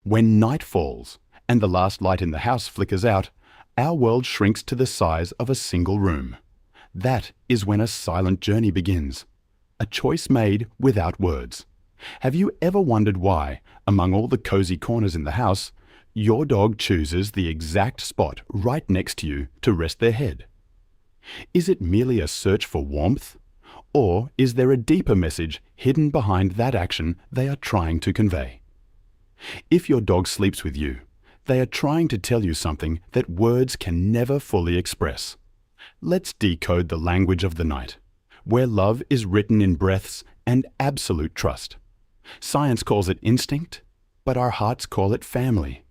When night falls and the last light in the house flickers out, our world shrinks to the size of a single room. That is when a silent journey begins, a choice made without words. Have you ever wondered why, among all the cozy corners in the house, your dog chooses the exact spot right next to you to rest their head? Is it merely a search for warmth? Or is there a deeper message hidden behind that action they are trying to convey? If your dog sleeps with you, they are trying to tell you something that words can never fully express. Let's decode the language of the night, where love is written in breaths and absolute trust. Science calls it instinct, but our hearts call it family.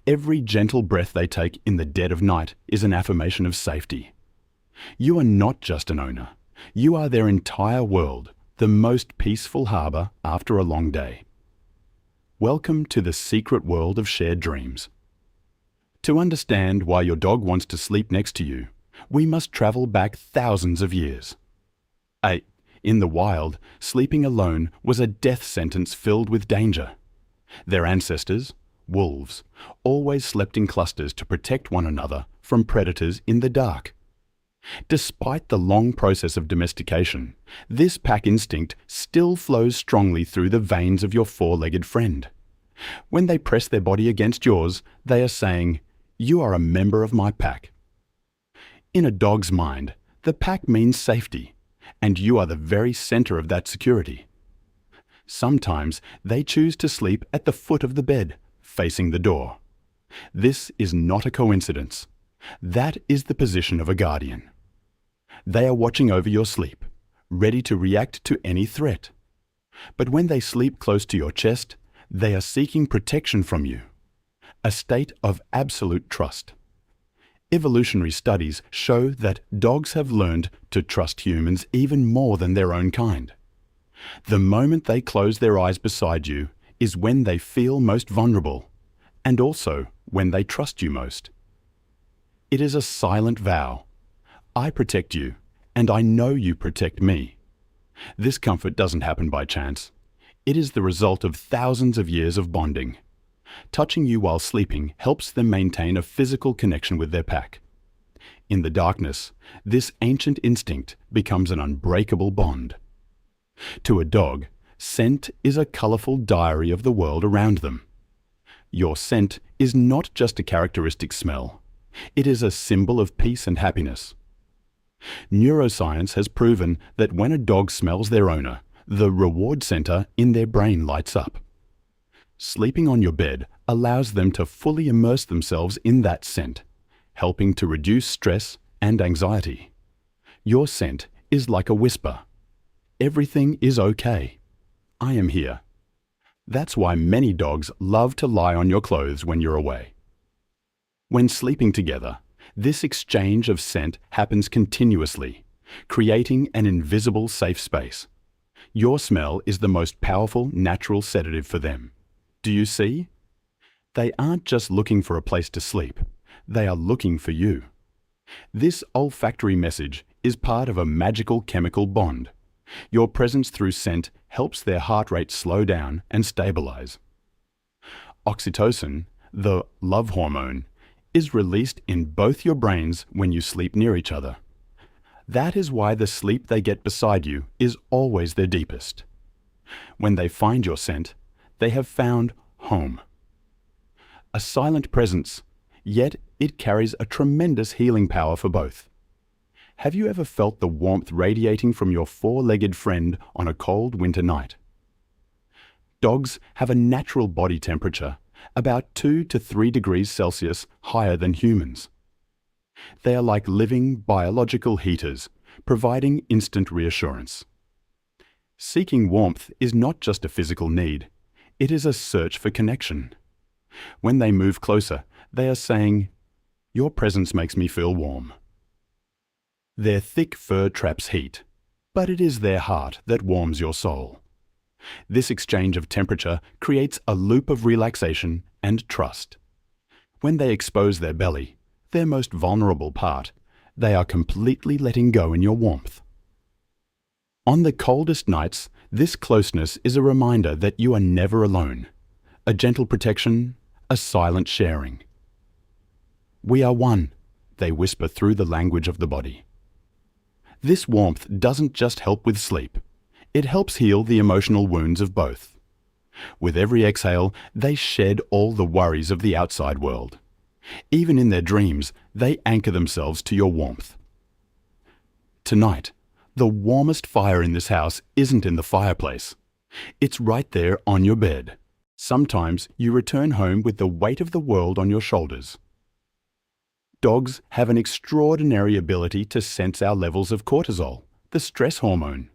Every gentle breath they take in the dead of night is an affirmation of safety. You are not just an owner. You are their entire world, the most peaceful harbor after a long day. Welcome to the secret world of shared dreams. To understand why your dog wants to sleep next to you, we must travel back thousands of years. In the wild, sleeping alone was a death sentence filled with danger. Their ancestors, wolves, always slept in clusters to protect one another from predators in the dark. Despite the long process of domestication, this pack instinct still flows strongly through the veins of your four-legged friend. When they press their body against yours, they are saying, "You are a member of my pack." In a dog's mind, the pack means safety, and you are the very center of that security. Sometimes they choose to sleep at the foot of the bed, facing the door. This is not a coincidence. That is the position of a guardian. They are watching over your sleep, ready to react to any threat. But when they sleep close to your chest, they are seeking protection from you, a state of absolute trust. Evolutionary studies show that dogs have learned to trust humans even more than their own kind. The moment they close their eyes beside you is when they feel most vulnerable, and also when they trust you most. It is a silent vow. I protect you, and I know you protect me. This comfort doesn't happen by chance. It is the result of thousands of years of bonding. Touching you while sleeping helps them maintain a physical connection with their pack. In the darkness, this ancient instinct becomes an unbreakable bond. To a dog, scent is a colorful diary of the world around them. Your scent is not just a characteristic smell. It is a symbol of peace and happiness. Neuroscience has proven that when a dog smells their owner, the reward center in their brain lights up. Sleeping on your bed allows them to fully immerse themselves in that scent, helping to reduce stress and anxiety. Your scent is like a whisper. Everything is okay. I am here. That's why many dogs love to lie on your clothes when you're away. When sleeping together, this exchange of scent happens continuously, creating an invisible safe space. Your smell is the most powerful natural sedative for them. Do you see? They aren't just looking for a place to sleep. They are looking for you. This olfactory message is part of a magical chemical bond. Your presence through scent helps their heart rate slow down and stabilize. Oxytocin, the love hormone, is released in both your brains when you sleep near each other. That is why the sleep they get beside you is always their deepest. When they find your scent, they have found home. A silent presence, yet it carries a tremendous healing power for both. Have you ever felt the warmth radiating from your four-legged friend on a cold winter night? Dogs have a natural body temperature about 2 to 3 degrees Celsius higher than humans. They are like living biological heaters, providing instant reassurance. Seeking warmth is not just a physical need, it is a search for connection. When they move closer, they are saying, "Your presence makes me feel warm." Their thick fur traps heat, but it is their heart that warms your soul. This exchange of temperature creates a loop of relaxation and trust. When they expose their belly, their most vulnerable part, they are completely letting go in your warmth. On the coldest nights, this closeness is a reminder that you are never alone. a gentle protection, a silent sharing. We are one, they whisper through the language of the body. This warmth doesn't just help with sleep. It helps heal the emotional wounds of both. With every exhale, they shed all the worries of the outside world. Even in their dreams, they anchor themselves to your warmth. Tonight, the warmest fire in this house isn't in the fireplace. It's right there on your bed. Sometimes you return home with the weight of the world on your shoulders. Dogs have an extraordinary ability to sense our levels of cortisol, the stress hormone.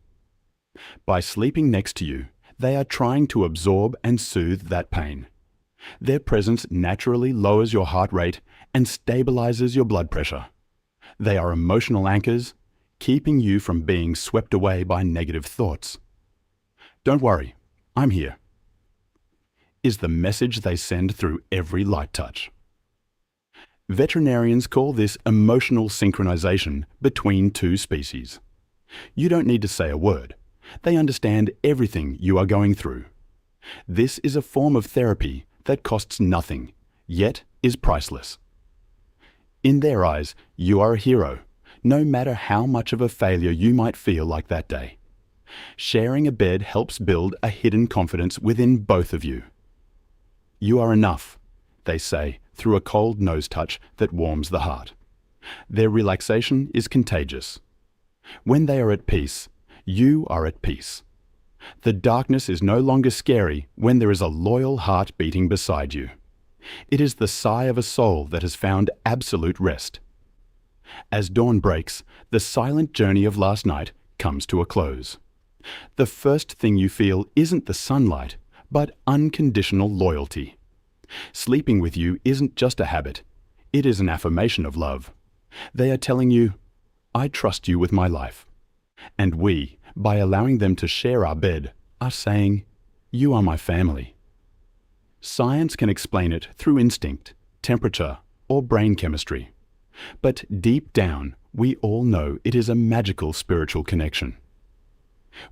By sleeping next to you, they are trying to absorb and soothe that pain. Their presence naturally lowers your heart rate and stabilizes your blood pressure. They are emotional anchors, keeping you from being swept away by negative thoughts. Don't worry, I'm here, is the message they send through every light touch. Veterinarians call this emotional synchronization between two species. You don't need to say a word. They understand everything you are going through. This is a form of therapy that costs nothing, yet is priceless. In their eyes, you are a hero, no matter how much of a failure you might feel like that day. Sharing a bed helps build a hidden confidence within both of you. You are enough, they say, through a cold nose touch that warms the heart. Their relaxation is contagious. When they are at peace, you are at peace. The darkness is no longer scary when there is a loyal heart beating beside you. It is the sigh of a soul that has found absolute rest. As dawn breaks, the silent journey of last night comes to a close. The first thing you feel isn't the sunlight, but unconditional loyalty. Sleeping with you isn't just a habit. It is an affirmation of love. They are telling you, I trust you with my life. And we, by allowing them to share our bed, are saying, you are my family. Science can explain it through instinct, temperature, or brain chemistry. But deep down, we all know it is a magical spiritual connection.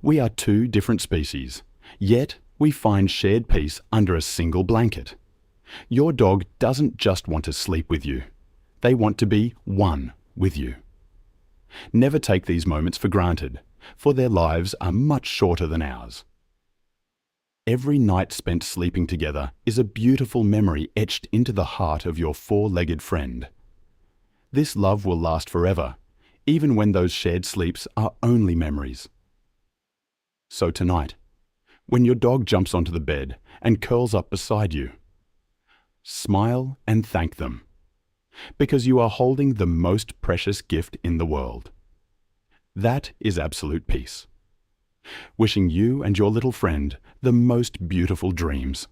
We are two different species, yet we find shared peace under a single blanket. Your dog doesn't just want to sleep with you. They want to be one with you. Never take these moments for granted, for their lives are much shorter than ours. Every night spent sleeping together is a beautiful memory etched into the heart of your four-legged friend. This love will last forever, even when those shared sleeps are only memories. So tonight, when your dog jumps onto the bed and curls up beside you, smile and thank them, because you are holding the most precious gift in the world. That is absolute peace. Wishing you and your little friend the most beautiful dreams.